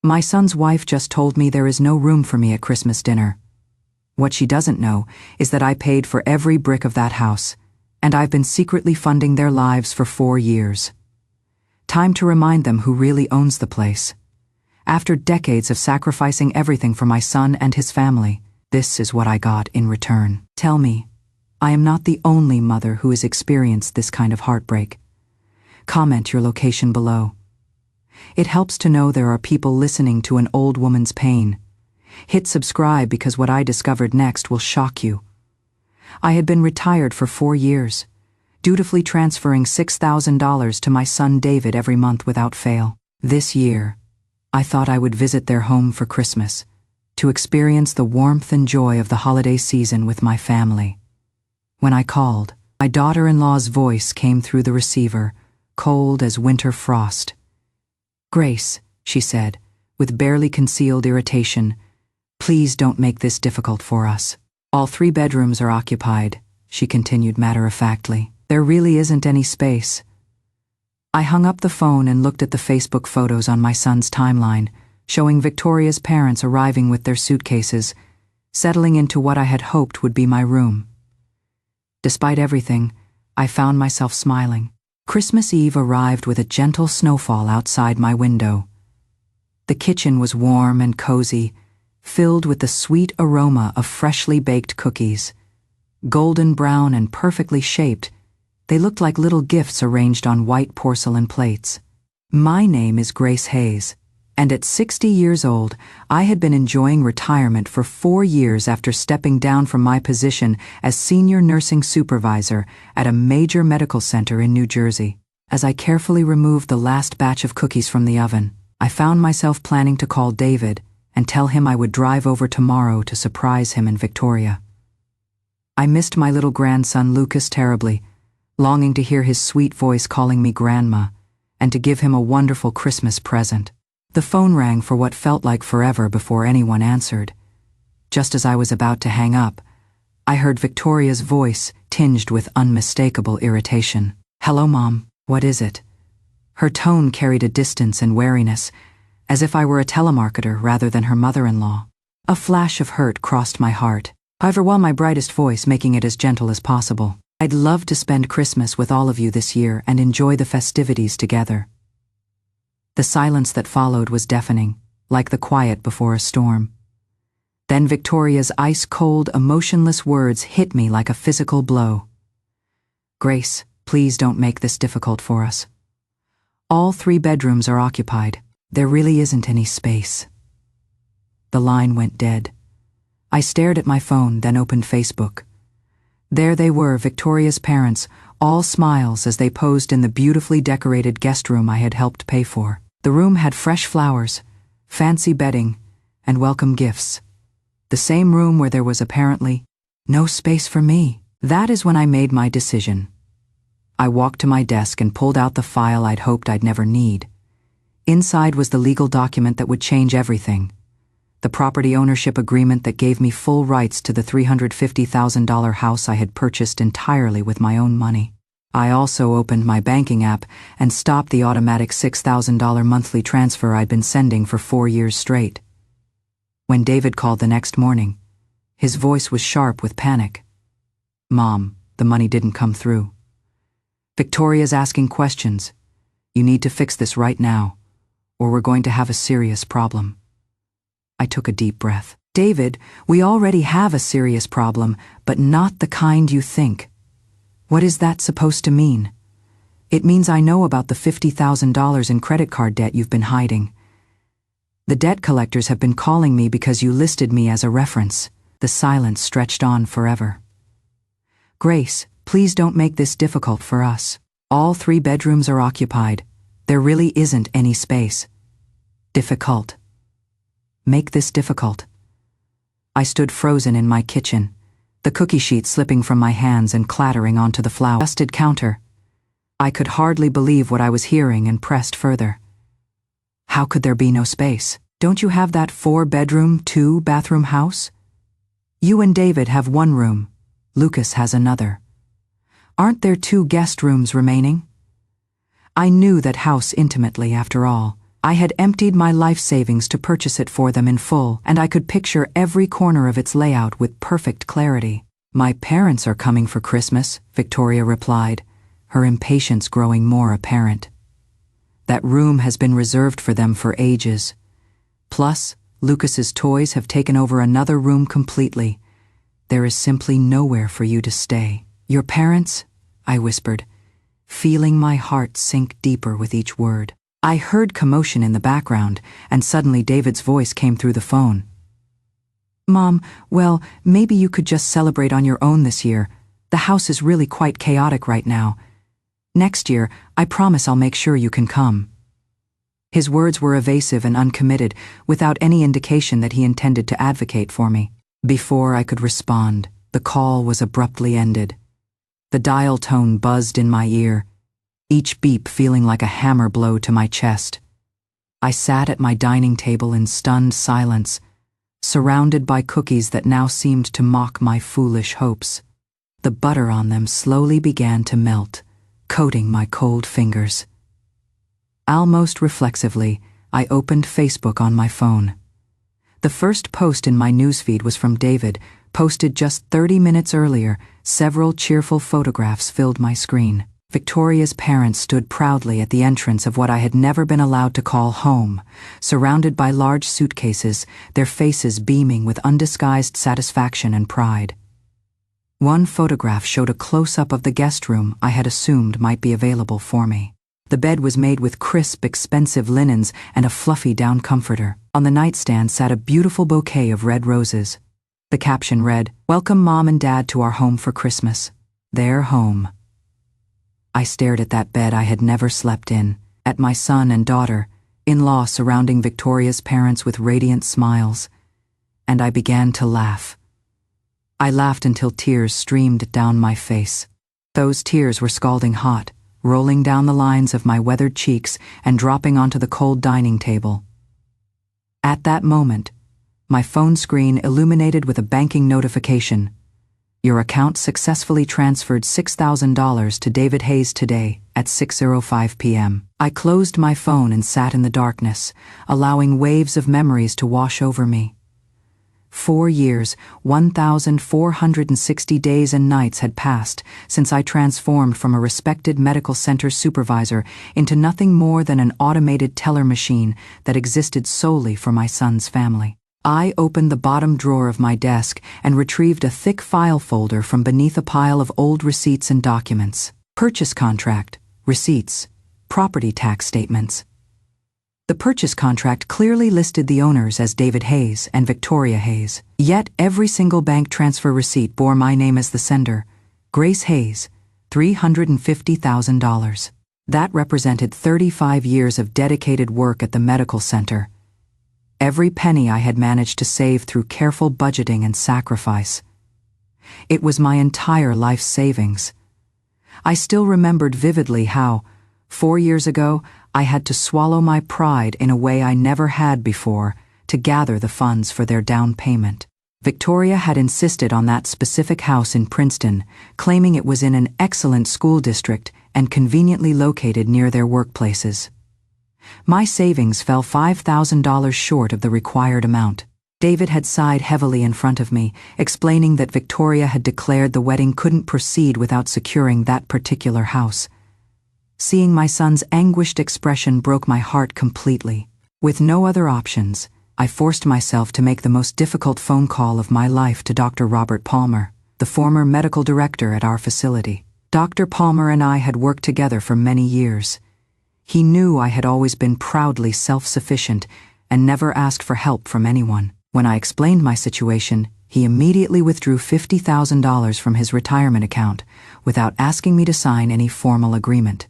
My son's wife just told me there is no room for me at Christmas dinner. What she doesn't know is that I paid for every brick of that house, and I've been secretly funding their lives for 4 years. Time to remind them who really owns the place. After decades of sacrificing everything for my son and his family, this is what I got in return. Tell me, I am not the only mother who has experienced this kind of heartbreak. Comment your location below. It helps to know there are people listening to an old woman's pain. Hit subscribe because what I discovered next will shock you. I had been retired for 4 years, dutifully transferring $6,000 to my son David every month without fail. This year, I thought I would visit their home for Christmas, to experience the warmth and joy of the holiday season with my family. When I called, my daughter-in-law's voice came through the receiver, cold as winter frost. "Grace," she said, with barely concealed irritation, "please don't make this difficult for us. All 3 bedrooms are occupied," she continued matter-of-factly. "There really isn't any space." I hung up the phone and looked at the Facebook photos on my son's timeline, showing Victoria's parents arriving with their suitcases, settling into what I had hoped would be my room. Despite everything, I found myself smiling. Christmas Eve arrived with a gentle snowfall outside my window. The kitchen was warm and cozy, filled with the sweet aroma of freshly baked cookies. Golden brown and perfectly shaped, they looked like little gifts arranged on white porcelain plates. My name is Grace Hayes, and at 60 years old, I had been enjoying retirement for 4 years after stepping down from my position as senior nursing supervisor at a major medical center in New Jersey. As I carefully removed the last batch of cookies from the oven, I found myself planning to call David and tell him I would drive over tomorrow to surprise him and Victoria. I missed my little grandson Lucas terribly, longing to hear his sweet voice calling me Grandma, and to give him a wonderful Christmas present. The phone rang for what felt like forever before anyone answered. Just as I was about to hang up, I heard Victoria's voice tinged with unmistakable irritation. "Hello, Mom. What is it?" Her tone carried a distance and wariness, as if I were a telemarketer rather than her mother-in-law. A flash of hurt crossed my heart, however, while my brightest voice making it as gentle as possible. "I'd love to spend Christmas with all of you this year and enjoy the festivities together." The silence that followed was deafening, like the quiet before a storm. Then Victoria's ice-cold, emotionless words hit me like a physical blow. "Grace, please don't make this difficult for us. All 3 bedrooms are occupied. There really isn't any space." The line went dead. I stared at my phone, then opened Facebook. There they were, Victoria's parents, all smiles as they posed in the beautifully decorated guest room I had helped pay for. The room had fresh flowers, fancy bedding, and welcome gifts. The same room where there was apparently no space for me. That is when I made my decision. I walked to my desk and pulled out the file I'd hoped I'd never need. Inside was the legal document that would change everything. The property ownership agreement that gave me full rights to the $350,000 house I had purchased entirely with my own money. I also opened my banking app and stopped the automatic $6,000 monthly transfer I'd been sending for 4 years straight. When David called the next morning, his voice was sharp with panic. "Mom, the money didn't come through. Victoria's asking questions. You need to fix this right now, or we're going to have a serious problem." I took a deep breath. "David, we already have a serious problem, but not the kind you think." "What is that supposed to mean?" "It means I know about the $50,000 in credit card debt you've been hiding. The debt collectors have been calling me because you listed me as a reference." The silence stretched on forever. "Grace, please don't make this difficult for us. All 3 bedrooms are occupied. There really isn't any space." Difficult. Make this difficult. I stood frozen in my kitchen, the cookie sheet slipping from my hands and clattering onto the flour-dusted counter. I could hardly believe what I was hearing and pressed further. "How could there be no space? Don't you have that 4-bedroom, 2-bathroom house? You and David have 1 room. Lucas has another. Aren't there 2 guest rooms remaining?" I knew that house intimately, after all. I had emptied my life savings to purchase it for them in full, and I could picture every corner of its layout with perfect clarity. "My parents are coming for Christmas," Victoria replied, her impatience growing more apparent. "That room has been reserved for them for ages. Plus, Lucas's toys have taken over another room completely. There is simply nowhere for you to stay." "Your parents?" I whispered, feeling my heart sink deeper with each word. I heard commotion in the background, and suddenly David's voice came through the phone. "Mom, well, maybe you could just celebrate on your own this year. The house is really quite chaotic right now. Next year, I promise I'll make sure you can come." His words were evasive and uncommitted, without any indication that he intended to advocate for me. Before I could respond, the call was abruptly ended. The dial tone buzzed in my ear, each beep feeling like a hammer blow to my chest. I sat at my dining table in stunned silence, surrounded by cookies that now seemed to mock my foolish hopes. The butter on them slowly began to melt, coating my cold fingers. Almost reflexively, I opened Facebook on my phone. The first post in my newsfeed was from David, posted just 30 minutes earlier. Several cheerful photographs filled my screen. Victoria's parents stood proudly at the entrance of what I had never been allowed to call home, surrounded by large suitcases, their faces beaming with undisguised satisfaction and pride. One photograph showed a close-up of the guest room I had assumed might be available for me. The bed was made with crisp, expensive linens and a fluffy down comforter. On the nightstand sat a beautiful bouquet of red roses. The caption read, "Welcome Mom and Dad to our home for Christmas. Their home." I stared at that bed I had never slept in, at my son and daughter, in-law surrounding Victoria's parents with radiant smiles, and I began to laugh. I laughed until tears streamed down my face. Those tears were scalding hot, rolling down the lines of my weathered cheeks and dropping onto the cold dining table. At that moment, my phone screen illuminated with a banking notification. "Your account successfully transferred $6,000 to David Hayes today at 6:05 p.m. I closed my phone and sat in the darkness, allowing waves of memories to wash over me. 4 years, 1,460 days and nights had passed since I transformed from a respected medical center supervisor into nothing more than an automated teller machine that existed solely for my son's family. I opened the bottom drawer of my desk and retrieved a thick file folder from beneath a pile of old receipts and documents. Purchase contract, receipts, property tax statements. The purchase contract clearly listed the owners as David Hayes and Victoria Hayes. Yet every single bank transfer receipt bore my name as the sender, Grace Hayes, $350,000. That represented 35 years of dedicated work at the medical center. Every penny I had managed to save through careful budgeting and sacrifice. It was my entire life savings. I still remembered vividly how, 4 years ago, I had to swallow my pride in a way I never had before to gather the funds for their down payment. Victoria had insisted on that specific house in Princeton, claiming it was in an excellent school district and conveniently located near their workplaces. My savings fell $5,000 short of the required amount. David had sighed heavily in front of me, explaining that Victoria had declared the wedding couldn't proceed without securing that particular house. Seeing my son's anguished expression broke my heart completely. With no other options, I forced myself to make the most difficult phone call of my life to Dr. Robert Palmer, the former medical director at our facility. Dr. Palmer and I had worked together for many years. He knew I had always been proudly self-sufficient and never asked for help from anyone. When I explained my situation, he immediately withdrew $50,000 from his retirement account without asking me to sign any formal agreement.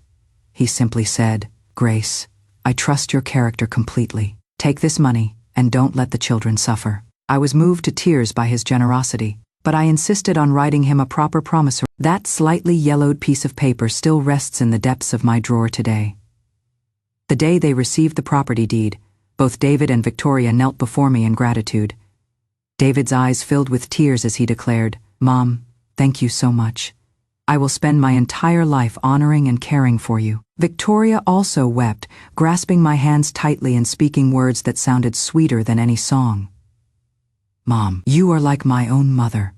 He simply said, "Grace, I trust your character completely. Take this money and don't let the children suffer." I was moved to tears by his generosity, but I insisted on writing him a proper promissory. That slightly yellowed piece of paper still rests in the depths of my drawer today. The day they received the property deed, both David and Victoria knelt before me in gratitude. David's eyes filled with tears as he declared, "Mom, thank you so much. I will spend my entire life honoring and caring for you." Victoria also wept, grasping my hands tightly and speaking words that sounded sweeter than any song. "Mom, you are like my own mother.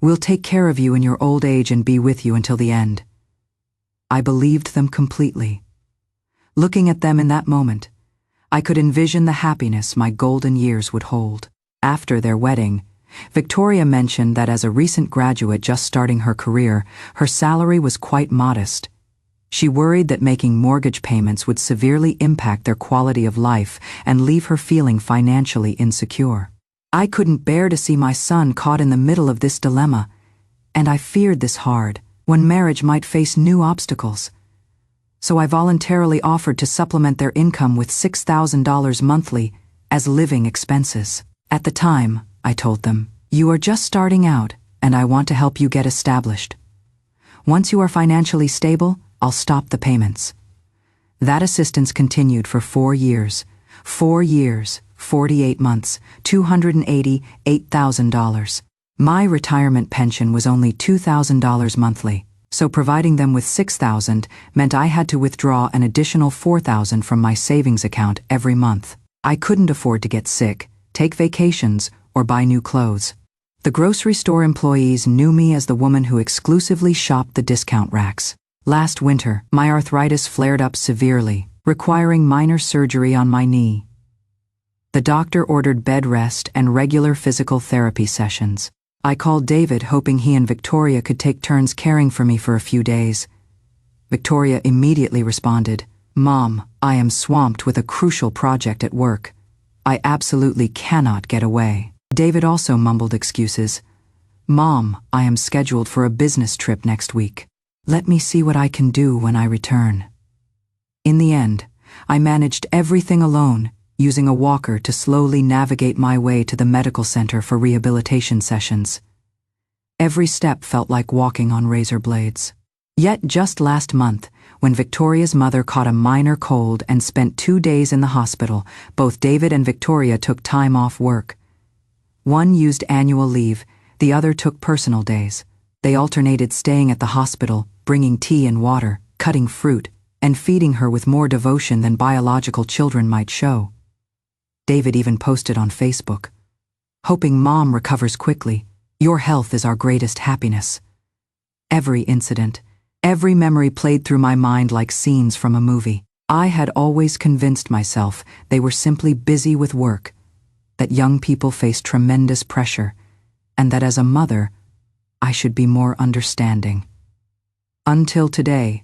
We'll take care of you in your old age and be with you until the end." I believed them completely. Looking at them in that moment, I could envision the happiness my golden years would hold. After their wedding, Victoria mentioned that as a recent graduate just starting her career, her salary was quite modest. She worried that making mortgage payments would severely impact their quality of life and leave her feeling financially insecure. I couldn't bear to see my son caught in the middle of this dilemma, and I feared this hard, when marriage might face new obstacles. So I voluntarily offered to supplement their income with $6,000 monthly as living expenses. At the time, I told them, "You are just starting out, and I want to help you get established. Once you are financially stable, I'll stop the payments." That assistance continued for 4 years. 4 years, 48 months, $288,000. My retirement pension was only $2,000 monthly, so providing them with $6,000 meant I had to withdraw an additional $4,000 from my savings account every month. I couldn't afford to get sick, take vacations, or buy new clothes. The grocery store employees knew me as the woman who exclusively shopped the discount racks. Last winter, my arthritis flared up severely, requiring minor surgery on my knee. The doctor ordered bed rest and regular physical therapy sessions. I called David, hoping he and Victoria could take turns caring for me for a few days. Victoria immediately responded, "Mom, I am swamped with a crucial project at work. I absolutely cannot get away." David also mumbled excuses. "Mom, I am scheduled for a business trip next week. Let me see what I can do when I return." In the end, I managed everything alone, using a walker to slowly navigate my way to the medical center for rehabilitation sessions. Every step felt like walking on razor blades. Yet just last month, when Victoria's mother caught a minor cold and spent 2 days in the hospital, both David and Victoria took time off work. One used annual leave, the other took personal days. They alternated staying at the hospital, bringing tea and water, cutting fruit, and feeding her with more devotion than biological children might show. David even posted on Facebook, "Hoping Mom recovers quickly. Your health is our greatest happiness." Every incident, every memory played through my mind like scenes from a movie. I had always convinced myself they were simply busy with work, that young people face tremendous pressure, and that as a mother, I should be more understanding. Until today,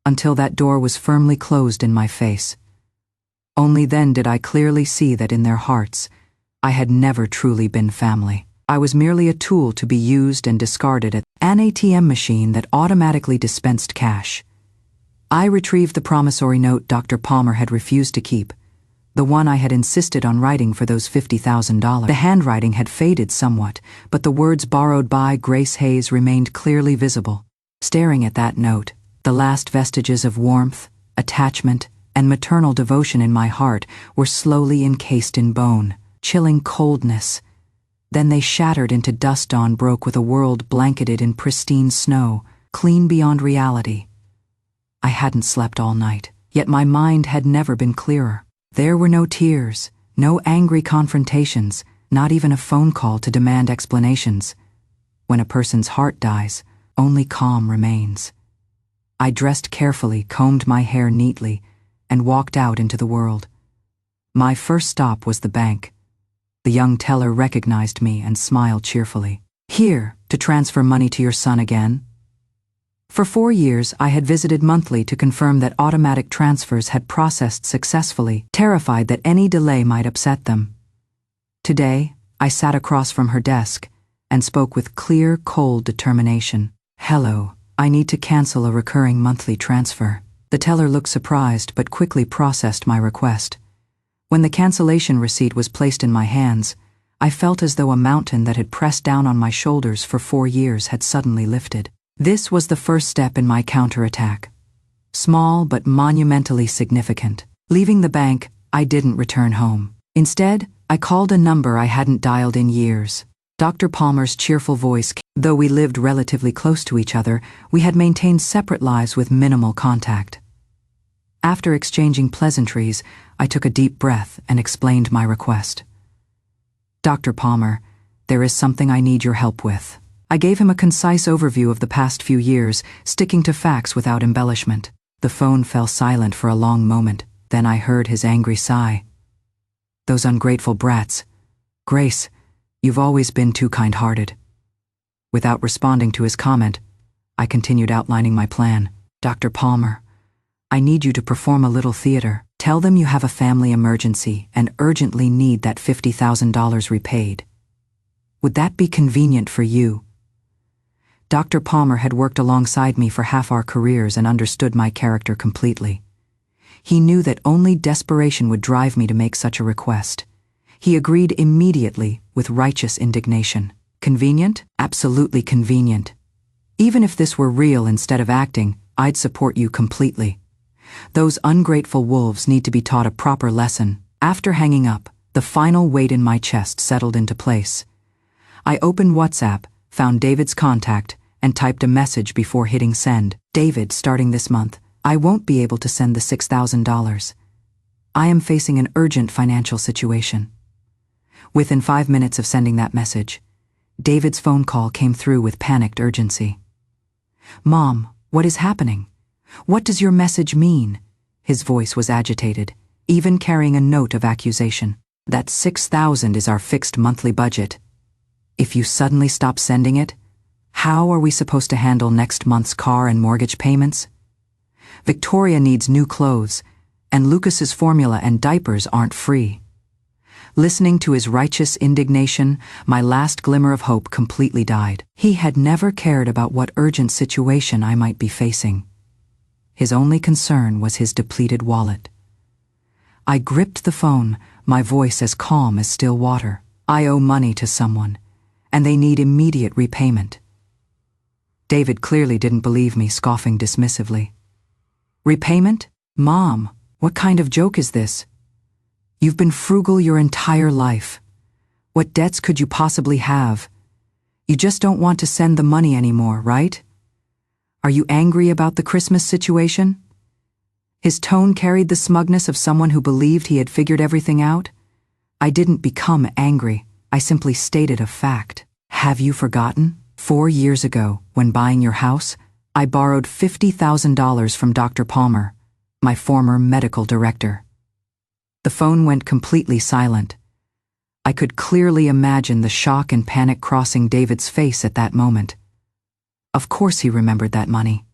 until that door was firmly closed in my face. Only then did I clearly see that in their hearts, I had never truly been family. I was merely a tool to be used and discarded at an ATM machine that automatically dispensed cash. I retrieved the promissory note Dr. Palmer had refused to keep, the one I had insisted on writing for those $50,000. The handwriting had faded somewhat, but the words "borrowed by Grace Hayes" remained clearly visible. Staring at that note, the last vestiges of warmth, attachment, and maternal devotion in my heart were slowly encased in bone, chilling coldness. Then they shattered into dust. Dawn broke with a world blanketed in pristine snow, clean beyond reality. I hadn't slept all night, yet my mind had never been clearer. There were no tears, no angry confrontations, not even a phone call to demand explanations. When a person's heart dies, only calm remains. I dressed carefully, combed my hair neatly, and walked out into the world. My first stop was the bank. The young teller recognized me and smiled cheerfully. "Here, to transfer money to your son again?" For 4 years, I had visited monthly to confirm that automatic transfers had processed successfully, terrified that any delay might upset them. Today, I sat across from her desk and spoke with clear, cold determination. "Hello, I need to cancel a recurring monthly transfer." The teller looked surprised but quickly processed my request. When the cancellation receipt was placed in my hands, I felt as though a mountain that had pressed down on my shoulders for 4 years had suddenly lifted. This was the first step in my counterattack. Small but monumentally significant. Leaving the bank, I didn't return home. Instead, I called a number I hadn't dialed in years. Dr. Palmer's cheerful voice. Though we lived relatively close to each other, we had maintained separate lives with minimal contact. After exchanging pleasantries, I took a deep breath and explained my request. Dr. Palmer, there is something I need your help with. I gave him a concise overview of the past few years, sticking to facts without embellishment. The phone fell silent for a long moment, then I heard his angry sigh. Those ungrateful brats. Grace, you've always been too kind-hearted. Without responding to his comment, I continued outlining my plan. Dr. Palmer, I need you to perform a little theater. Tell them you have a family emergency and urgently need that $50,000 repaid. Would that be convenient for you? Dr. Palmer had worked alongside me for half our careers and understood my character completely. He knew that only desperation would drive me to make such a request. He agreed immediately with righteous indignation. Convenient? Absolutely convenient. Even if this were real instead of acting, I'd support you completely. Those ungrateful wolves need to be taught a proper lesson. After hanging up, the final weight in my chest settled into place. I opened WhatsApp, found David's contact, and typed a message before hitting send. David, starting this month, I won't be able to send the $6,000. I am facing an urgent financial situation. Within 5 minutes of sending that message, David's phone call came through with panicked urgency. Mom, what is happening? What does your message mean? His voice was agitated, even carrying a note of accusation. That $6,000 is our fixed monthly budget. If you suddenly stop sending it, how are we supposed to handle next month's car and mortgage payments? Victoria needs new clothes, and Lucas's formula and diapers aren't free. Listening to his righteous indignation, my last glimmer of hope completely died. He had never cared about what urgent situation I might be facing. His only concern was his depleted wallet. I gripped the phone, my voice as calm as still water. I owe money to someone, and they need immediate repayment. David clearly didn't believe me, scoffing dismissively. Repayment? Mom, what kind of joke is this? You've been frugal your entire life. What debts could you possibly have? You just don't want to send the money anymore, right? Are you angry about the Christmas situation? His tone carried the smugness of someone who believed he had figured everything out. I didn't become angry. I simply stated a fact. Have you forgotten? 4 years ago, when buying your house, I borrowed $50,000 from Dr. Palmer, my former medical director. The phone went completely silent. I could clearly imagine the shock and panic crossing David's face at that moment. Of course he remembered that money.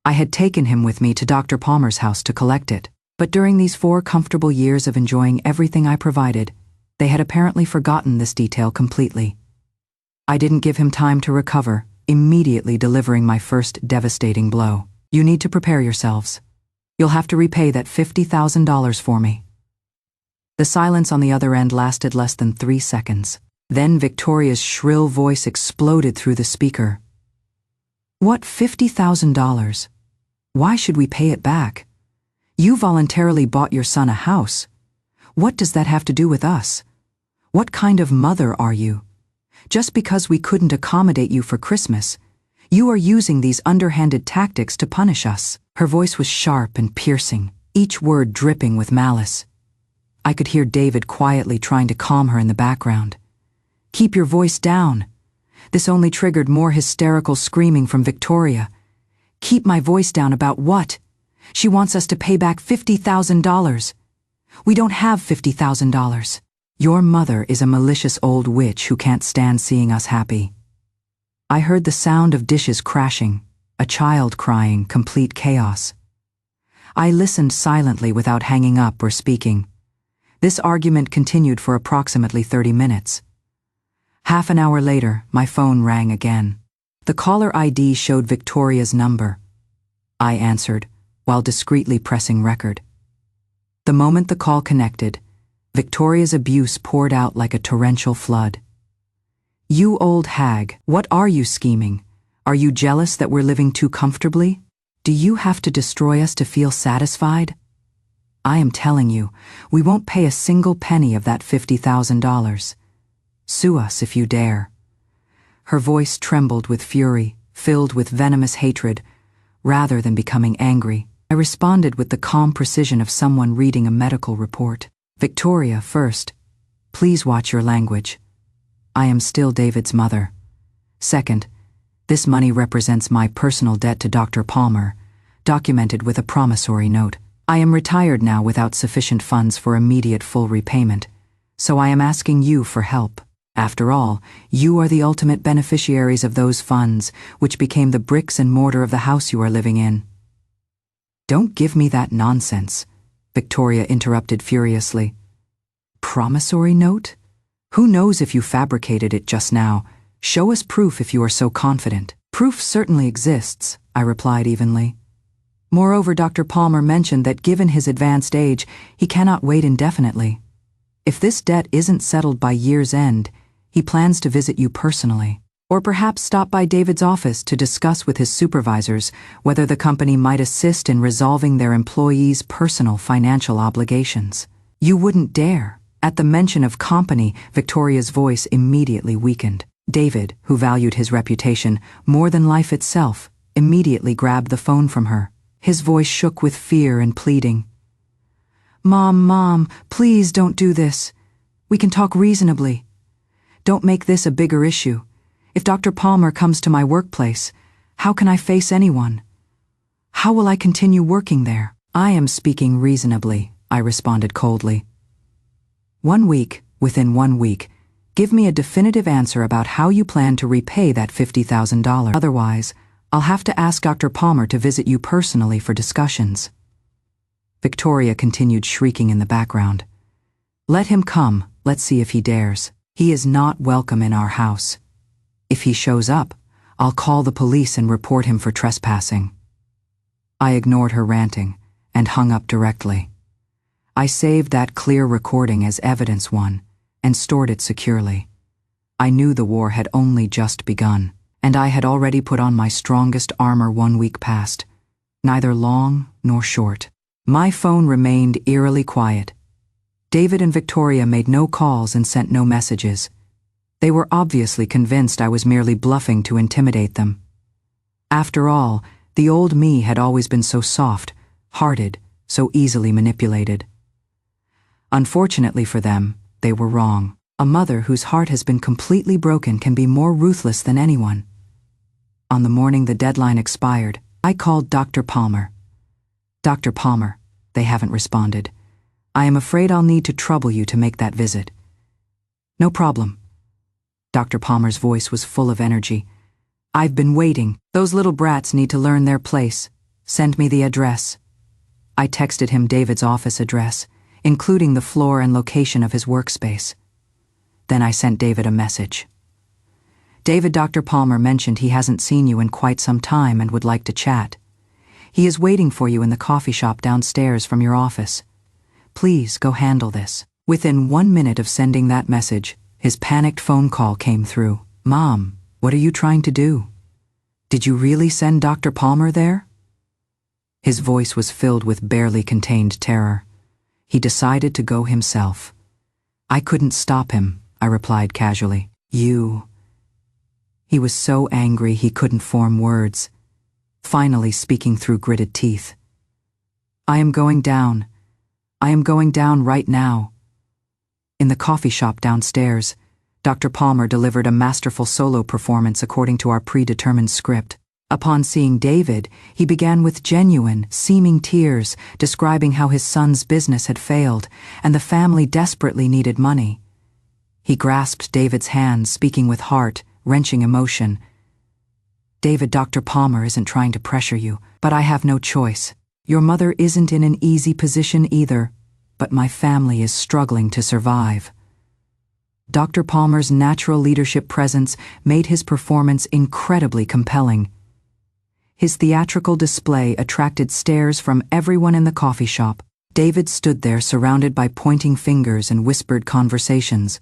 I had taken him with me to Dr. Palmer's house to collect it, but during these 4 comfortable years of enjoying everything I provided, they had apparently forgotten this detail completely. I didn't give him time to recover, immediately delivering my first devastating blow. You need to prepare yourselves. You'll have to repay that $50,000 for me. The silence on the other end lasted less than 3 seconds. Then Victoria's shrill voice exploded through the speaker. What, $50,000? Why should we pay it back? You voluntarily bought your son a house. What does that have to do with us? What kind of mother are you? Just because we couldn't accommodate you for Christmas, you are using these underhanded tactics to punish us. Her voice was sharp and piercing, each word dripping with malice. I could hear David quietly trying to calm her in the background. Keep your voice down. This only triggered more hysterical screaming from Victoria. Keep my voice down about what? She wants us to pay back $50,000. We don't have $50,000. Your mother is a malicious old witch who can't stand seeing us happy. I heard the sound of dishes crashing, a child crying, complete chaos. I listened silently without hanging up or speaking. This argument continued for approximately 30 minutes. Half an hour later, my phone rang again. The caller ID showed Victoria's number. I answered, while discreetly pressing record. The moment the call connected, Victoria's abuse poured out like a torrential flood. You old hag, what are you scheming? Are you jealous that we're living too comfortably? Do you have to destroy us to feel satisfied? I am telling you, we won't pay a single penny of that $50,000. Sue us if you dare. Her voice trembled with fury, filled with venomous hatred, rather than becoming angry. I responded with the calm precision of someone reading a medical report. Victoria, first, please watch your language. I am still David's mother. Second, this money represents my personal debt to Dr. Palmer, documented with a promissory note. I am retired now without sufficient funds for immediate full repayment, so I am asking you for help. After all, you are the ultimate beneficiaries of those funds, which became the bricks and mortar of the house you are living in. Don't give me that nonsense, Victoria interrupted furiously. Promissory note? Who knows if you fabricated it just now? Show us proof if you are so confident. Proof certainly exists, I replied evenly. Moreover, Dr. Palmer mentioned that given his advanced age, he cannot wait indefinitely. If this debt isn't settled by year's end, he plans to visit you personally, or perhaps stop by David's office to discuss with his supervisors whether the company might assist in resolving their employees' personal financial obligations. You wouldn't dare. At the mention of company, Victoria's voice immediately weakened. David, who valued his reputation more than life itself, immediately grabbed the phone from her. His voice shook with fear and pleading. Mom, please don't do this. We can talk reasonably. Don't make this a bigger issue. If Dr. Palmer comes to my workplace, how can I face anyone? How will I continue working there? I am speaking reasonably, I responded coldly. Within 1 week, give me a definitive answer about how you plan to repay that $50,000. Otherwise, I'll have to ask Dr. Palmer to visit you personally for discussions. Victoria continued shrieking in the background. Let him come, let's see if he dares. He is not welcome in our house. If he shows up, I'll call the police and report him for trespassing. I ignored her ranting and hung up directly. I saved that clear recording as evidence one and stored it securely. I knew the war had only just begun, and I had already put on my strongest armor 1 week past, neither long nor short. My phone remained eerily quiet. David and Victoria made no calls and sent no messages. They were obviously convinced I was merely bluffing to intimidate them. After all, the old me had always been so soft-hearted, so easily manipulated. Unfortunately for them, they were wrong. A mother whose heart has been completely broken can be more ruthless than anyone. On the morning the deadline expired, I called Dr. Palmer. Dr. Palmer, they haven't responded. I am afraid I'll need to trouble you to make that visit. No problem. Dr. Palmer's voice was full of energy. I've been waiting. Those little brats need to learn their place. Send me the address. I texted him David's office address, including the floor and location of his workspace. Then I sent David a message. David, Dr. Palmer mentioned he hasn't seen you in quite some time and would like to chat. He is waiting for you in the coffee shop downstairs from your office. Please go handle this. Within 1 minute of sending that message, his panicked phone call came through. Mom, what are you trying to do? Did you really send Dr. Palmer there? His voice was filled with barely contained terror. He decided to go himself. I couldn't stop him, I replied casually. You. He was so angry he couldn't form words, finally speaking through gritted teeth. I am going down. I am going down right now. In the coffee shop downstairs, Dr. Palmer delivered a masterful solo performance according to our predetermined script. Upon seeing David, he began with genuine, seeming tears, describing how his son's business had failed and the family desperately needed money. He grasped David's hand, speaking with heart-wrenching emotion. David, Dr. Palmer isn't trying to pressure you, but I have no choice. Your mother isn't in an easy position either, but my family is struggling to survive. Dr. Palmer's natural leadership presence made his performance incredibly compelling. His theatrical display attracted stares from everyone in the coffee shop. David stood there surrounded by pointing fingers and whispered conversations,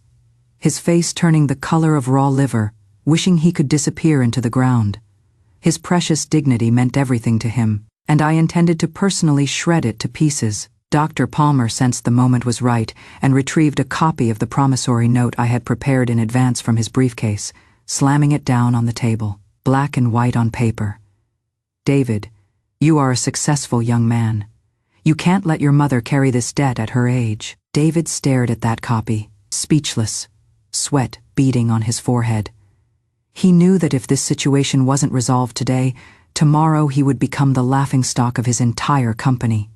his face turning the color of raw liver, wishing he could disappear into the ground. His precious dignity meant everything to him, and I intended to personally shred it to pieces. Dr. Palmer sensed the moment was right and retrieved a copy of the promissory note I had prepared in advance from his briefcase, slamming it down on the table, black and white on paper. "David, you are a successful young man. You can't let your mother carry this debt at her age." David stared at that copy, speechless, sweat beading on his forehead. He knew that if this situation wasn't resolved today, tomorrow he would become the laughingstock of his entire company.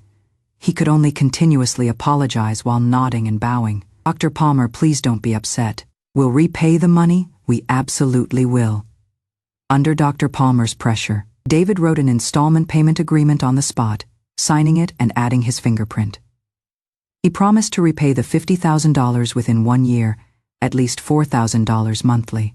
He could only continuously apologize while nodding and bowing. "Dr. Palmer, please don't be upset. We'll repay the money, we absolutely will." Under Dr. Palmer's pressure, David wrote an installment payment agreement on the spot, signing it and adding his fingerprint. He promised to repay the $50,000 within 1 year, at least $4,000 monthly.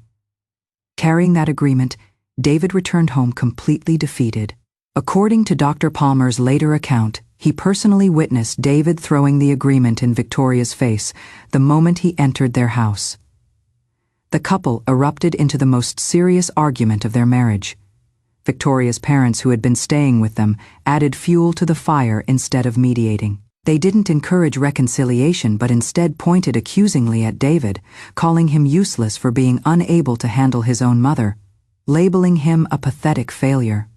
Carrying that agreement, David returned home completely defeated. According to Dr. Palmer's later account, he personally witnessed David throwing the agreement in Victoria's face the moment he entered their house. The couple erupted into the most serious argument of their marriage. Victoria's parents, who had been staying with them, added fuel to the fire instead of mediating. They didn't encourage reconciliation but instead pointed accusingly at David, calling him useless for being unable to handle his own mother, labeling him a pathetic failure.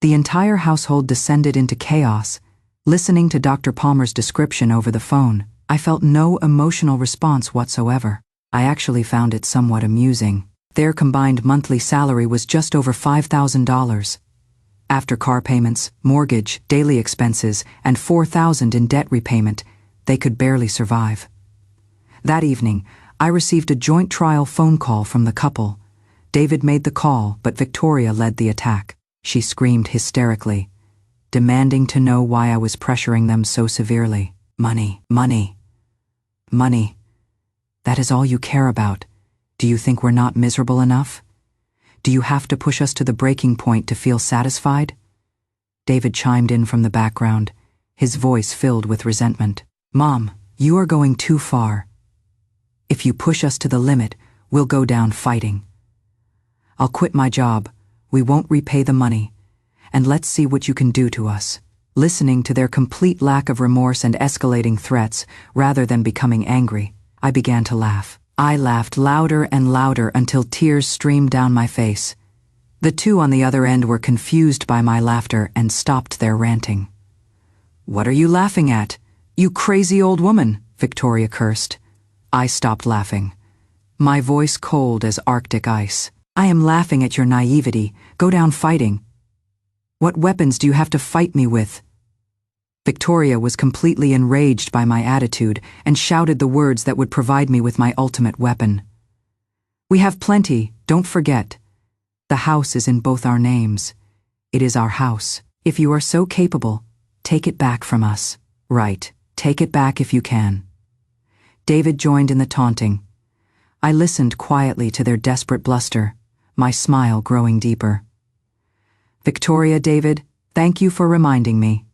The entire household descended into chaos. Listening to Dr. Palmer's description over the phone, I felt no emotional response whatsoever. I actually found it somewhat amusing. Their combined monthly salary was just over $5,000. After car payments, mortgage, daily expenses, and $4,000 in debt repayment, they could barely survive. That evening, I received a joint trial phone call from the couple. David made the call, but Victoria led the attack. She screamed hysterically, demanding to know why I was pressuring them so severely. "Money, money, money. That is all you care about. Do you think we're not miserable enough? Do you have to push us to the breaking point to feel satisfied?" David chimed in from the background, his voice filled with resentment. "Mom, you are going too far. If you push us to the limit, we'll go down fighting. I'll quit my job, we won't repay the money, and let's see what you can do to us." Listening to their complete lack of remorse and escalating threats, rather than becoming angry, I began to laugh. I laughed louder and louder until tears streamed down my face. The two on the other end were confused by my laughter and stopped their ranting. "What are you laughing at? You crazy old woman," Victoria cursed. I stopped laughing, my voice cold as Arctic ice. "I am laughing at your naivety. Go down fighting. What weapons do you have to fight me with?" Victoria was completely enraged by my attitude and shouted the words that would provide me with my ultimate weapon. "We have plenty, don't forget. The house is in both our names. It is our house. If you are so capable, take it back from us. Right, take it back if you can." David joined in the taunting. I listened quietly to their desperate bluster, my smile growing deeper. "Victoria, David, thank you for reminding me."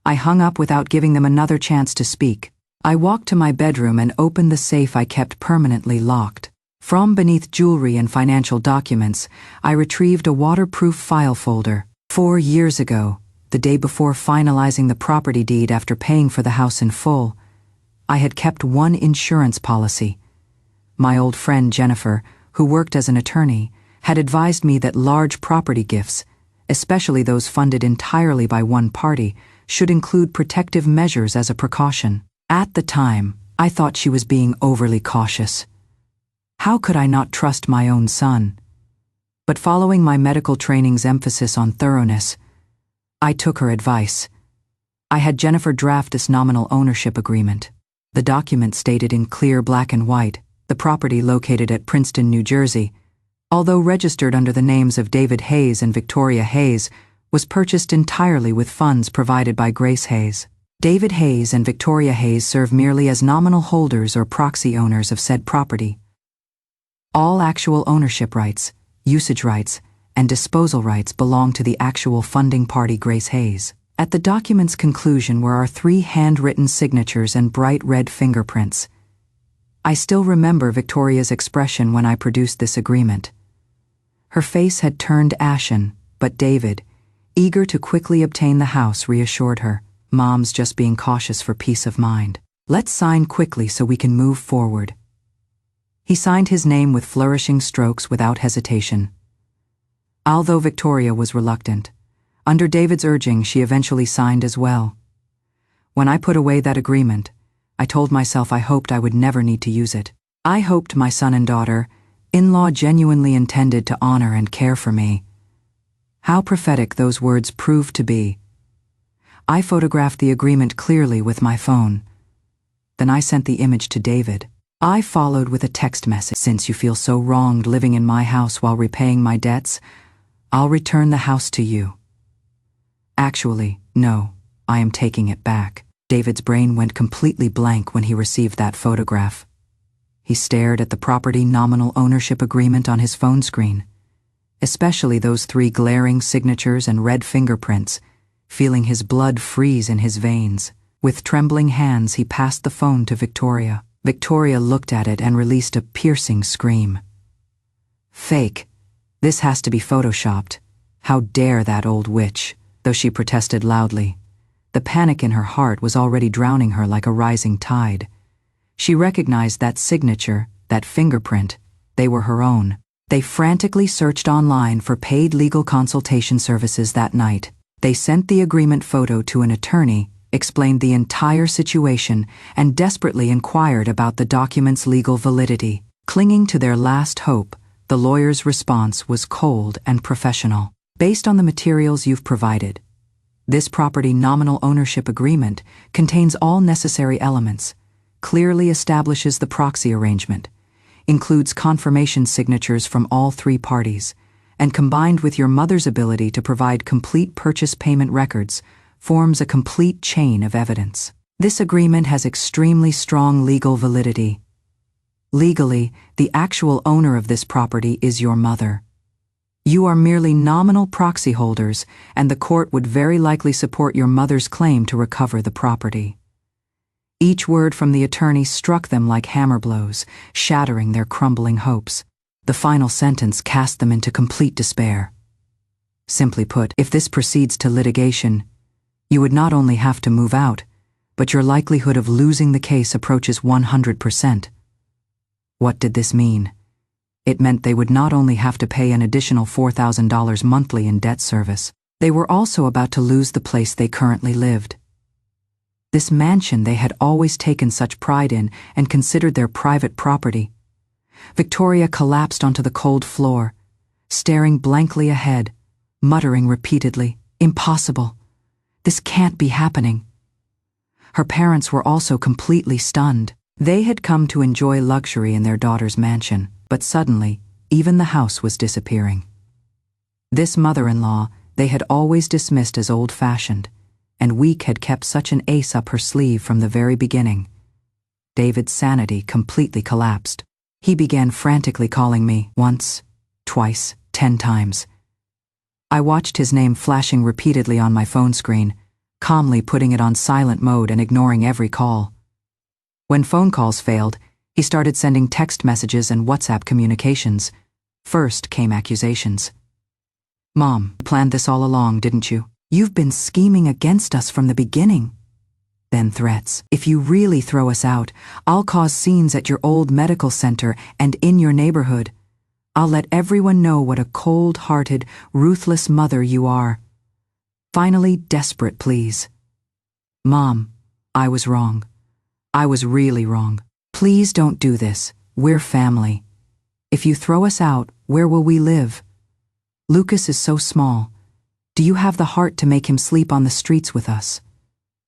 I hung up without giving them another chance to speak. I walked to my bedroom and opened the safe I kept permanently locked. From beneath jewelry and financial documents, I retrieved a waterproof file folder. 4 years ago, the day before finalizing the property deed after paying for the house in full, I had kept one insurance policy. My old friend Jennifer, who worked as an attorney, had advised me that large property gifts, especially those funded entirely by one party, should include protective measures as a precaution. At the time, I thought she was being overly cautious. How could I not trust my own son? But following my medical training's emphasis on thoroughness, I took her advice. I had Jennifer draft this nominal ownership agreement. The document stated in clear black and white the property located at Princeton, New Jersey, although registered under the names of David Hayes and Victoria Hayes, was purchased entirely with funds provided by Grace Hayes. David Hayes and Victoria Hayes serve merely as nominal holders or proxy owners of said property. All actual ownership rights, usage rights, and disposal rights belong to the actual funding party, Grace Hayes. At the document's conclusion were our 3 handwritten signatures and bright red fingerprints. I still remember Victoria's expression when I produced this agreement. Her face had turned ashen, but David, eager to quickly obtain the house, reassured her. "Mom's just being cautious for peace of mind. Let's sign quickly so we can move forward." He signed his name with flourishing strokes without hesitation. Although Victoria was reluctant, under David's urging she eventually signed as well. When I put away that agreement, I told myself I hoped I would never need to use it. I hoped my son and daughter-in-law genuinely intended to honor and care for me. How prophetic those words proved to be. I photographed the agreement clearly with my phone. Then I sent the image to David. I followed with a text message. Since you feel so wronged living in my house while repaying my debts, I'll return the house to you. Actually, no, I am taking it back. David's brain went completely blank when he received that photograph. He stared at the property nominal ownership agreement on his phone screen, especially those 3 glaring signatures and red fingerprints, feeling his blood freeze in his veins. With trembling hands, he passed the phone to Victoria. Victoria looked at it and released a piercing scream. Fake. This has to be photoshopped. How dare that old witch? Though she protested loudly, the panic in her heart was already drowning her like a rising tide. She recognized that signature, that fingerprint. They were her own. They frantically searched online for paid legal consultation services that night. They sent the agreement photo to an attorney, explained the entire situation, and desperately inquired about the document's legal validity. Clinging to their last hope, the lawyer's response was cold and professional. Based on the materials you've provided, this property nominal ownership agreement contains all necessary elements, clearly establishes the proxy arrangement, includes confirmation signatures from all 3 parties, and combined with your mother's ability to provide complete purchase payment records, forms a complete chain of evidence. This agreement has extremely strong legal validity. Legally, the actual owner of this property is your mother. You are merely nominal proxy holders, and the court would very likely support your mother's claim to recover the property. Each word from the attorney struck them like hammer blows, shattering their crumbling hopes. The final sentence cast them into complete despair. Simply put, if this proceeds to litigation, you would not only have to move out, but your likelihood of losing the case approaches 100%. What did this mean? It meant they would not only have to pay an additional $4,000 monthly in debt service, they were also about to lose the place they currently lived. This mansion they had always taken such pride in and considered their private property. Victoria collapsed onto the cold floor, staring blankly ahead, muttering repeatedly, "Impossible. This can't be happening." Her parents were also completely stunned. They had come to enjoy luxury in their daughter's mansion, but suddenly, even the house was disappearing. This mother-in-law they had always dismissed as old-fashioned, and weak had kept such an ace up her sleeve from the very beginning. David's sanity completely collapsed. He began frantically calling me, once, twice, 10 times. I watched his name flashing repeatedly on my phone screen, calmly putting it on silent mode and ignoring every call. When phone calls failed, he started sending text messages and WhatsApp communications. First came accusations. "Mom, you planned this all along, didn't you? You've been scheming against us from the beginning." Then threats. "If you really throw us out, I'll cause scenes at your old medical center and in your neighborhood. I'll let everyone know what a cold-hearted, ruthless mother you are." Finally, desperate pleas. "Mom, I was wrong. I was really wrong. Please don't do this. We're family. If you throw us out, where will we live? Lucas is so small. Do you have the heart to make him sleep on the streets with us?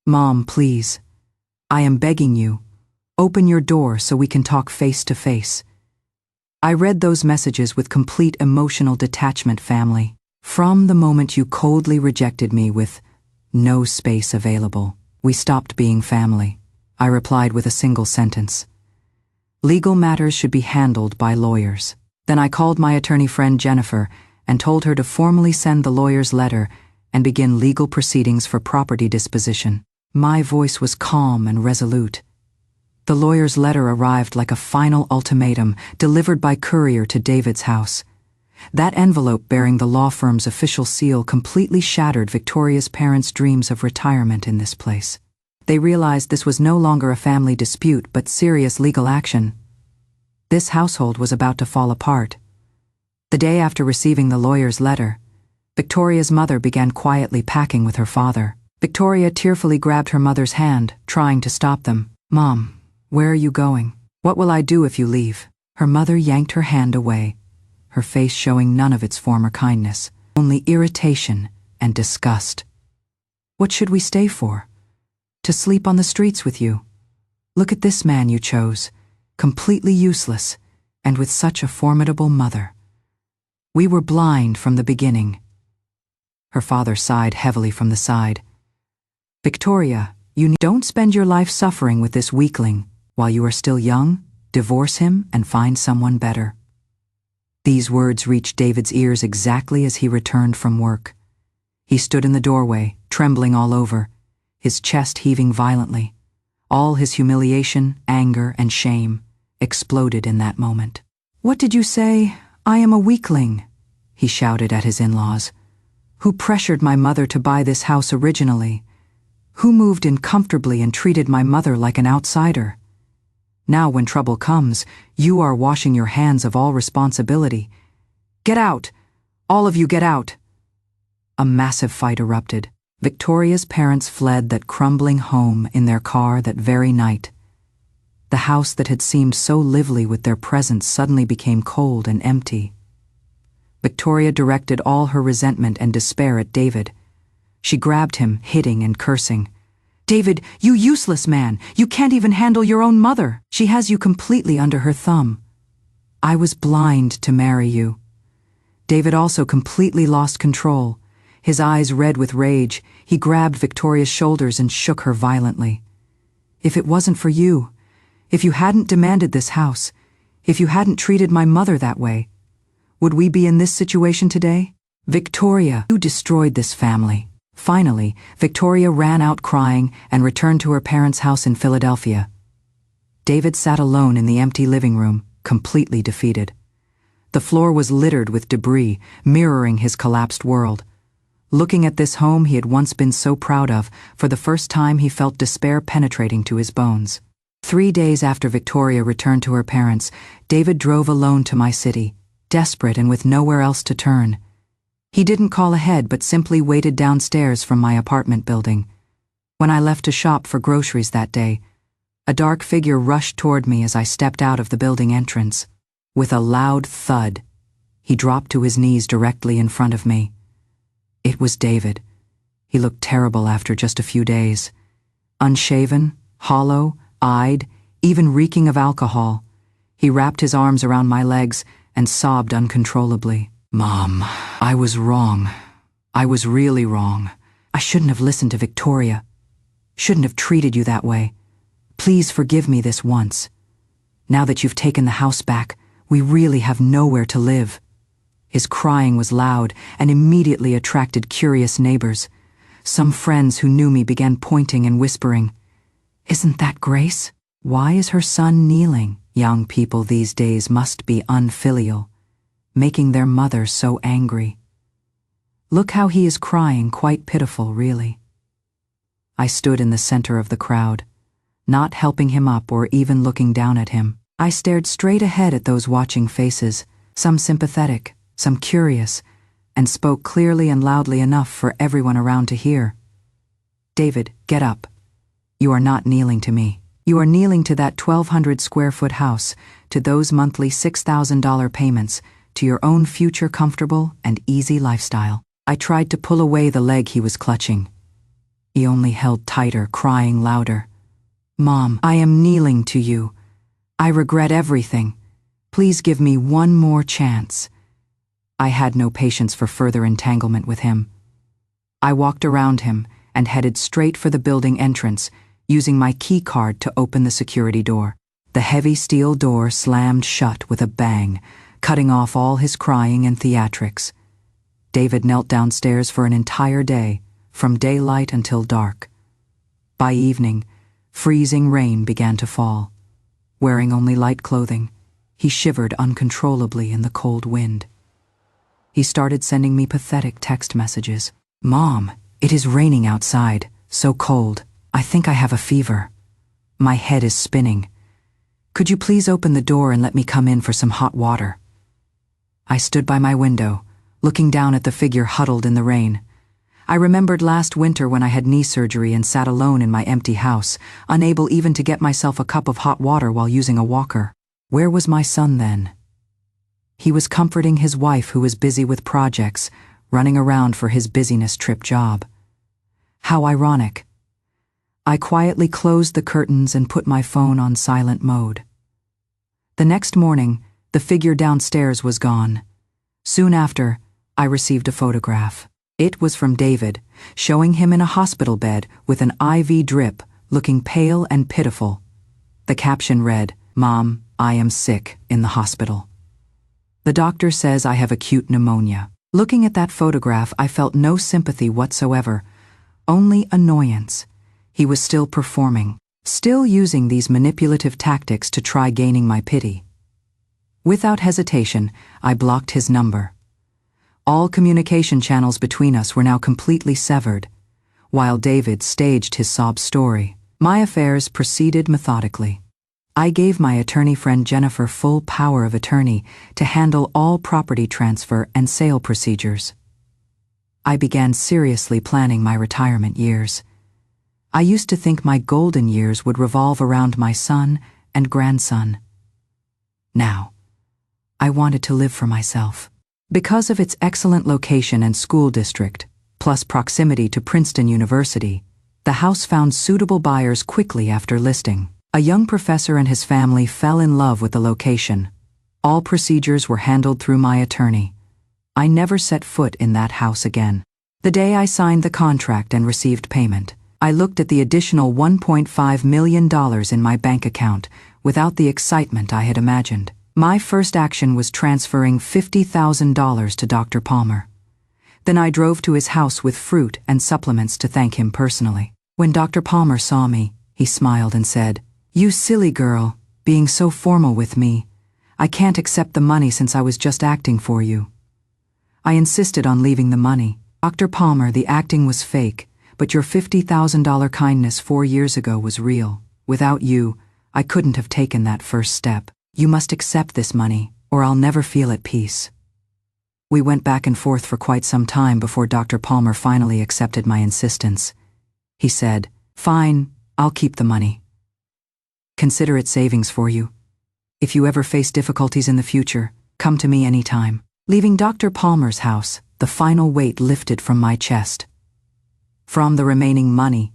Mom, please. I am begging you. Open your door so we can talk face to face." I read those messages with complete emotional detachment, family. From the moment you coldly rejected me with "no space available," we stopped being family. I replied with a single sentence. Legal matters should be handled by lawyers. Then I called my attorney friend Jennifer and told her to formally send the lawyer's letter and begin legal proceedings for property disposition. My voice was calm and resolute. The lawyer's letter arrived like a final ultimatum delivered by courier to David's house. That envelope bearing the law firm's official seal completely shattered Victoria's parents' dreams of retirement in this place. They realized this was no longer a family dispute but serious legal action. This household was about to fall apart. The day after receiving the lawyer's letter, Victoria's mother began quietly packing with her father. Victoria tearfully grabbed her mother's hand, trying to stop them. "Mom, where are you going? What will I do if you leave?" Her mother yanked her hand away, her face showing none of its former kindness, only irritation and disgust. "What should we stay for? To sleep on the streets with you? Look at this man you chose, completely useless, and with such a formidable mother. We were blind from the beginning." Her father sighed heavily from the side. "Victoria, don't spend your life suffering with this weakling. While you are still young, divorce him and find someone better." These words reached David's ears exactly as he returned from work. He stood in the doorway, trembling all over, his chest heaving violently. All his humiliation, anger, and shame exploded in that moment. "What did you say? I am a weakling," he shouted at his in-laws. "Who pressured my mother to buy this house originally? Who moved in comfortably and treated my mother like an outsider? Now when trouble comes, you are washing your hands of all responsibility. Get out! All of you get out!" A massive fight erupted. Victoria's parents fled that crumbling home in their car that very night. The house that had seemed so lively with their presence suddenly became cold and empty. Victoria directed all her resentment and despair at David. She grabbed him, hitting and cursing. "David, you useless man! You can't even handle your own mother! She has you completely under her thumb. I was blind to marry you." David also completely lost control. His eyes red with rage, he grabbed Victoria's shoulders and shook her violently. "If it wasn't for you, if you hadn't demanded this house, if you hadn't treated my mother that way, would we be in this situation today? Victoria, you destroyed this family." Finally, Victoria ran out crying and returned to her parents' house in Philadelphia. David sat alone in the empty living room, completely defeated. The floor was littered with debris, mirroring his collapsed world. Looking at this home he had once been so proud of, for the first time he felt despair penetrating to his bones. 3 days after Victoria returned to her parents, David drove alone to my city, desperate and with nowhere else to turn. He didn't call ahead but simply waited downstairs from my apartment building. When I left to shop for groceries that day, a dark figure rushed toward me as I stepped out of the building entrance. With a loud thud, he dropped to his knees directly in front of me. It was David. He looked terrible after just a few days. Unshaven, hollow-eyed, even reeking of alcohol. He wrapped his arms around my legs and sobbed uncontrollably. "Mom, I was wrong. I was really wrong. I shouldn't have listened to Victoria. Shouldn't have treated you that way. Please forgive me this once. Now that you've taken the house back, we really have nowhere to live." His crying was loud and immediately attracted curious neighbors. Some friends who knew me began pointing and whispering, "Isn't that Grace? Why is her son kneeling?" Young people these days must be unfilial, making their mother so angry. Look how he is crying, quite pitiful, really. I stood in the center of the crowd, not helping him up or even looking down at him. I stared straight ahead at those watching faces, some sympathetic, some curious, and spoke clearly and loudly enough for everyone around to hear. "David, get up. You are not kneeling to me. You are kneeling to that 1,200 square foot house, to those monthly $6,000 payments, to your own future comfortable and easy lifestyle." I tried to pull away the leg he was clutching. He only held tighter, crying louder. "Mom, I am kneeling to you. I regret everything. Please give me one more chance." I had no patience for further entanglement with him. I walked around him and headed straight for the building entrance, using my key card to open the security door. The heavy steel door slammed shut with a bang, cutting off all his crying and theatrics. David knelt downstairs for an entire day, from daylight until dark. By evening, freezing rain began to fall. Wearing only light clothing, he shivered uncontrollably in the cold wind. He started sending me pathetic text messages. "Mom, it is raining outside, so cold. I think I have a fever. My head is spinning. Could you please open the door and let me come in for some hot water?" I stood by my window, looking down at the figure huddled in the rain. I remembered last winter when I had knee surgery and sat alone in my empty house, unable even to get myself a cup of hot water while using a walker. Where was my son then? He was comforting his wife who was busy with projects, running around for his business trip job. How ironic. I quietly closed the curtains and put my phone on silent mode. The next morning, the figure downstairs was gone. Soon after, I received a photograph. It was from David, showing him in a hospital bed with an IV drip, looking pale and pitiful. The caption read, "Mom, I am sick, in the hospital. The doctor says I have acute pneumonia." Looking at that photograph, I felt no sympathy whatsoever, only annoyance. He was still performing, still using these manipulative tactics to try gaining my pity. Without hesitation, I blocked his number. All communication channels between us were now completely severed. While David staged his sob story, my affairs proceeded methodically. I gave my attorney friend Jennifer full power of attorney to handle all property transfer and sale procedures. I began seriously planning my retirement years. I used to think my golden years would revolve around my son and grandson. Now, I wanted to live for myself. Because of its excellent location and school district, plus proximity to Princeton University, the house found suitable buyers quickly after listing. A young professor and his family fell in love with the location. All procedures were handled through my attorney. I never set foot in that house again. The day I signed the contract and received payment, I looked at the additional $1.5 million in my bank account without the excitement I had imagined. My first action was transferring $50,000 to Dr. Palmer. Then I drove to his house with fruit and supplements to thank him personally. When Dr. Palmer saw me, he smiled and said, "You silly girl, being so formal with me. I can't accept the money since I was just acting for you." I insisted on leaving the money. "Dr. Palmer, the acting was fake, but your $50,000 kindness 4 years ago was real. Without you, I couldn't have taken that first step. You must accept this money, or I'll never feel at peace." We went back and forth for quite some time before Dr. Palmer finally accepted my insistence. He said, "Fine, I'll keep the money. Consider it savings for you. If you ever face difficulties in the future, come to me anytime." Leaving Dr. Palmer's house, the final weight lifted from my chest. From the remaining money,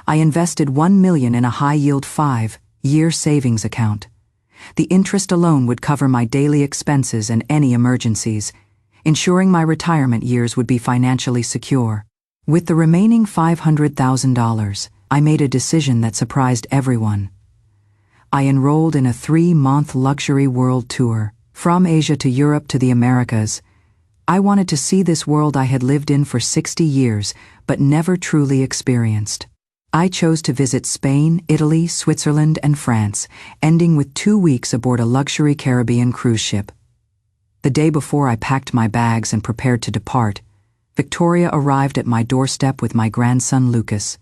I invested $1 million in a high-yield 5-year savings account. The interest alone would cover my daily expenses and any emergencies, ensuring my retirement years would be financially secure. With the remaining $500,000, I made a decision that surprised everyone. I enrolled in a 3-month luxury world tour, from Asia to Europe to the Americas. I wanted to see this world I had lived in for 60 years, but never truly experienced. I chose to visit Spain, Italy, Switzerland, and France, ending with 2 weeks aboard a luxury Caribbean cruise ship. The day before I packed my bags and prepared to depart, Victoria arrived at my doorstep with my grandson Lucas.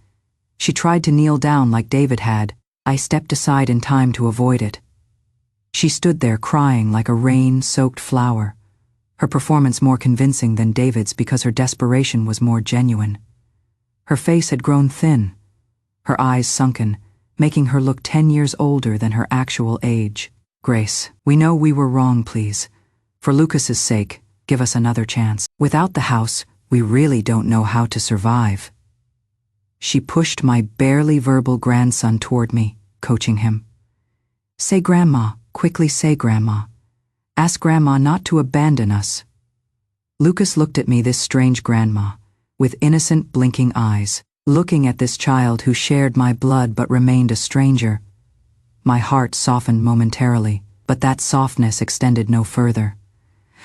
She tried to kneel down like David had. I stepped aside in time to avoid it. She stood there crying like a rain-soaked flower, her performance more convincing than David's because her desperation was more genuine. Her face had grown thin, her eyes sunken, making her look 10 years older than her actual age. "Grace, we know we were wrong, please. For Lucas's sake, give us another chance. Without the house, we really don't know how to survive." She pushed my barely verbal grandson toward me, coaching him. "Say Grandma, quickly say Grandma. Ask Grandma not to abandon us." Lucas looked at me, this strange grandma, with innocent, blinking eyes. Looking at this child who shared my blood but remained a stranger, my heart softened momentarily, but that softness extended no further.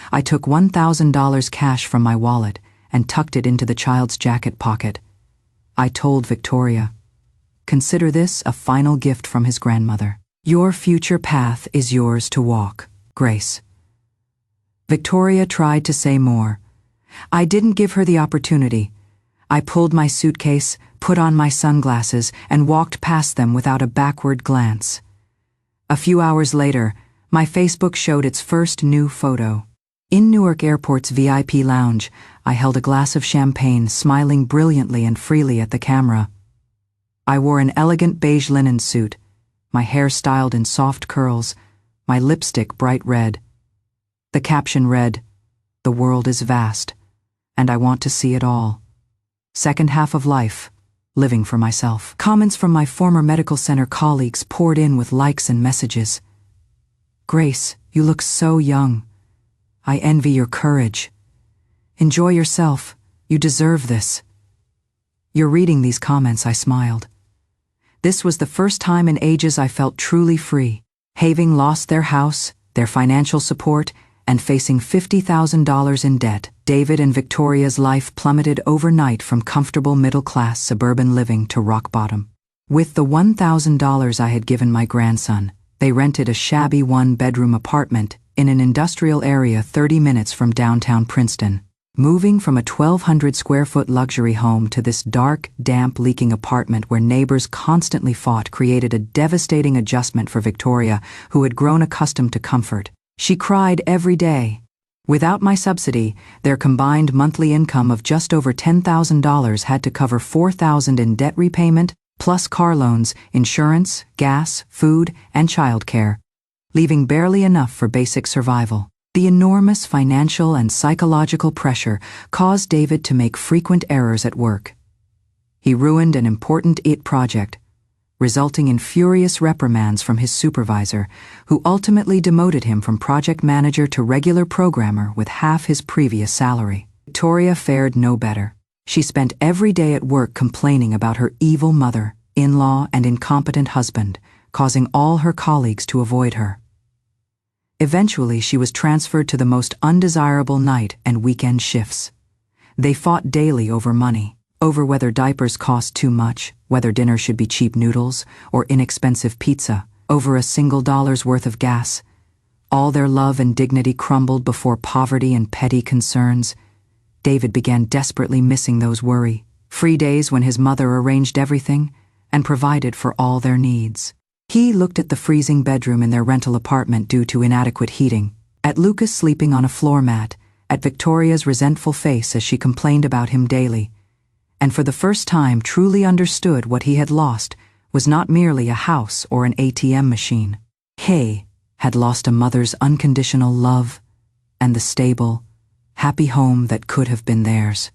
I took $1,000 cash from my wallet and tucked it into the child's jacket pocket. I told Victoria, "Consider this a final gift from his grandmother. Your future path is yours to walk, Grace." Victoria tried to say more. I didn't give her the opportunity. I pulled my suitcase, put on my sunglasses, and walked past them without a backward glance. A few hours later, my Facebook showed its first new photo. In Newark Airport's VIP lounge, I held a glass of champagne, smiling brilliantly and freely at the camera. I wore an elegant beige linen suit, my hair styled in soft curls, my lipstick bright red. The caption read, "The world is vast, and I want to see it all. Second half of life, living for myself." Comments from my former medical center colleagues poured in with likes and messages. "Grace, you look so young. I envy your courage. Enjoy yourself. You deserve this." You're reading these comments, I smiled. This was the first time in ages I felt truly free. Having lost their house, their financial support, and facing $50,000 in debt, David and Victoria's life plummeted overnight from comfortable middle-class suburban living to rock bottom. With the $1,000 I had given my grandson, they rented a shabby one-bedroom apartment in an industrial area 30 minutes from downtown Princeton. Moving from a 1,200-square-foot luxury home to this dark, damp, leaking apartment where neighbors constantly fought created a devastating adjustment for Victoria, who had grown accustomed to comfort. She cried every day. Without my subsidy, their combined monthly income of just over $10,000 had to cover $4,000 in debt repayment, plus car loans, insurance, gas, food, and childcare, leaving barely enough for basic survival. The enormous financial and psychological pressure caused David to make frequent errors at work. He ruined an important IT project, resulting in furious reprimands from his supervisor, who ultimately demoted him from project manager to regular programmer with half his previous salary. Victoria fared no better. She spent every day at work complaining about her evil mother, in-law, and incompetent husband, causing all her colleagues to avoid her. Eventually, she was transferred to the most undesirable night and weekend shifts. They fought daily over money, over whether diapers cost too much, whether dinner should be cheap noodles or inexpensive pizza, over a single dollar's worth of gas. All their love and dignity crumbled before poverty and petty concerns. David began desperately missing those worry-free days when his mother arranged everything and provided for all their needs. He looked at the freezing bedroom in their rental apartment due to inadequate heating, at Lucas sleeping on a floor mat, at Victoria's resentful face as she complained about him daily, and for the first time truly understood what he had lost was not merely a house or an ATM machine. He had lost a mother's unconditional love and the stable, happy home that could have been theirs.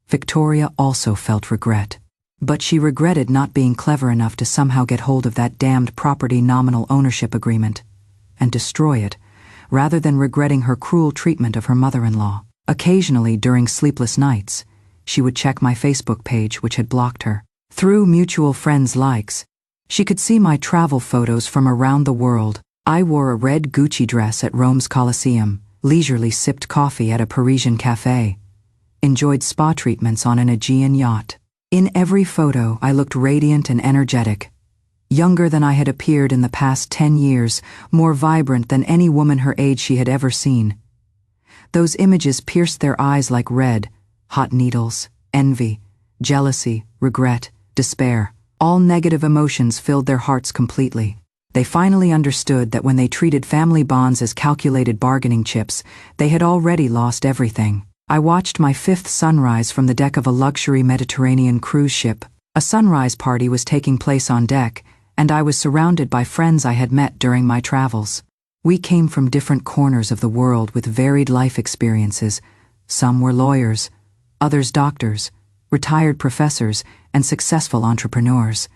Victoria also felt regret. But she regretted not being clever enough to somehow get hold of that damned property nominal ownership agreement and destroy it, rather than regretting her cruel treatment of her mother-in-law. Occasionally, during sleepless nights, she would check my Facebook page, which had blocked her. Through mutual friends' likes, she could see my travel photos from around the world. I wore a red Gucci dress at Rome's Colosseum, leisurely sipped coffee at a Parisian cafe, enjoyed spa treatments on an Aegean yacht. In every photo, I looked radiant and energetic, younger than I had appeared in the past 10 years, more vibrant than any woman her age she had ever seen. Those images pierced their eyes like red, hot needles, envy, jealousy, regret, despair. All negative emotions filled their hearts completely. They finally understood that when they treated family bonds as calculated bargaining chips, they had already lost everything. I watched my fifth sunrise from the deck of a luxury Mediterranean cruise ship. A sunrise party was taking place on deck, and I was surrounded by friends I had met during my travels. We came from different corners of the world with varied life experiences. Some were lawyers, others doctors, retired professors, and successful entrepreneurs.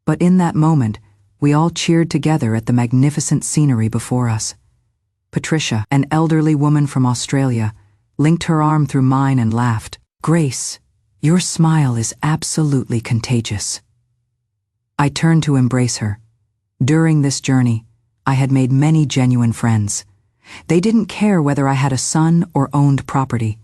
But in that moment, we all cheered together at the magnificent scenery before us. Patricia, an elderly woman from Australia, linked her arm through mine and laughed. "Grace, your smile is absolutely contagious." I turned to embrace her. During this journey, I had made many genuine friends. They didn't care whether I had a son or owned property.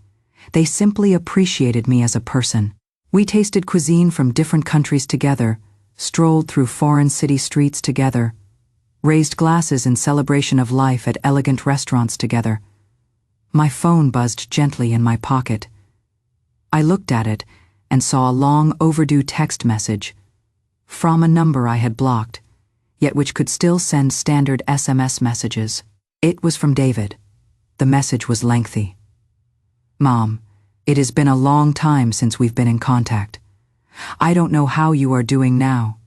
They simply appreciated me as a person. We tasted cuisine from different countries together, strolled through foreign city streets together, raised glasses in celebration of life at elegant restaurants together. My phone buzzed gently in my pocket. I looked at it and saw a long overdue text message from a number I had blocked. yet which could still send standard SMS messages. It was from David. The message was lengthy. "Mom, it has been a long time since we've been in contact. I don't know how you are doing now.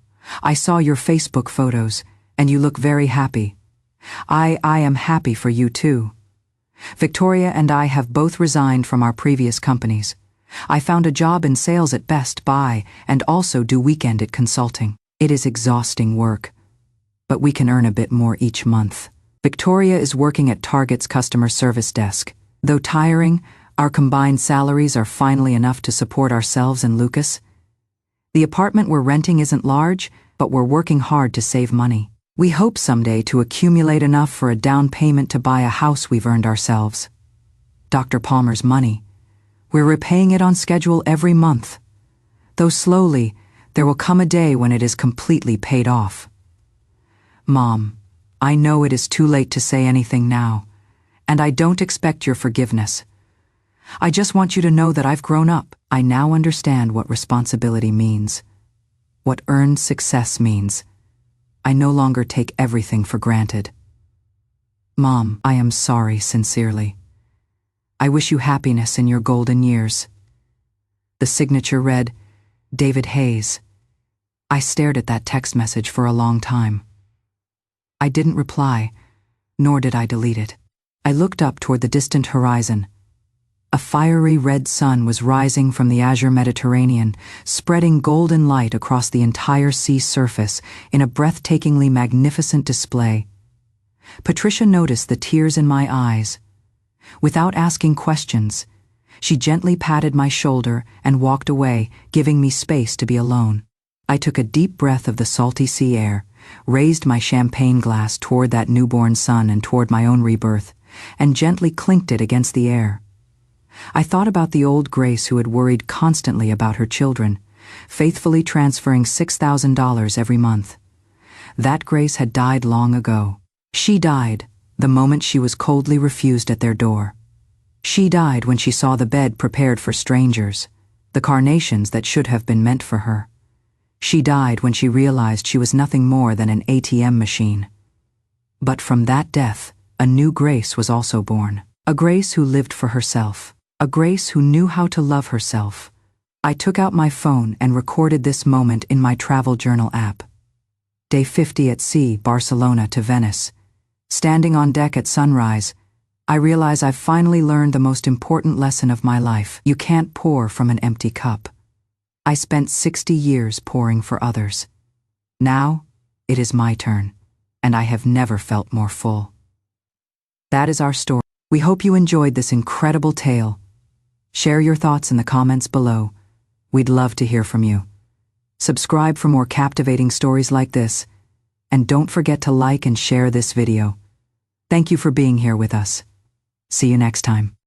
I saw your Facebook photos, and you look very happy. I am happy for you too. Victoria and I have both resigned from our previous companies. I found a job in sales at Best Buy and also do weekend at consulting. It is exhausting work, but we can earn a bit more each month. Victoria is working at Target's customer service desk. Though tiring, our combined salaries are finally enough to support ourselves and Lucas. The apartment we're renting isn't large, but we're working hard to save money. We hope someday to accumulate enough for a down payment to buy a house we've earned ourselves. Dr. Palmer's money. We're repaying it on schedule every month. Though slowly, there will come a day when it is completely paid off. Mom, I know it is too late to say anything now, and I don't expect your forgiveness. I just want you to know that I've grown up. I now understand what responsibility means, what earned success means. I no longer take everything for granted. Mom, I am sorry sincerely. I wish you happiness in your golden years." The signature read, David Hayes. I stared at that text message for a long time. I didn't reply, nor did I delete it. I looked up toward the distant horizon. A fiery red sun was rising from the azure Mediterranean, spreading golden light across the entire sea surface in a breathtakingly magnificent display. Patricia noticed the tears in my eyes. Without asking questions, she gently patted my shoulder and walked away, giving me space to be alone. I took a deep breath of the salty sea air, raised my champagne glass toward that newborn sun and toward my own rebirth, and gently clinked it against the air. I thought about the old Grace who had worried constantly about her children, faithfully transferring $6,000 every month. That Grace had died long ago. She died the moment she was coldly refused at their door. She died when she saw the bed prepared for strangers, the carnations that should have been meant for her. She died when she realized she was nothing more than an ATM machine. But from that death, a new Grace was also born. A Grace who lived for herself. A Grace who knew how to love herself. I took out my phone and recorded this moment in my travel journal app. Day 50 at sea, Barcelona to Venice. Standing on deck at sunrise, I realize I've finally learned the most important lesson of my life. You can't pour from an empty cup. I spent 60 years pouring for others. Now, it is my turn, and I have never felt more full. That is our story. We hope you enjoyed this incredible tale. Share your thoughts in the comments below. We'd love to hear from you. Subscribe for more captivating stories like this, and don't forget to like and share this video. Thank you for being here with us. See you next time.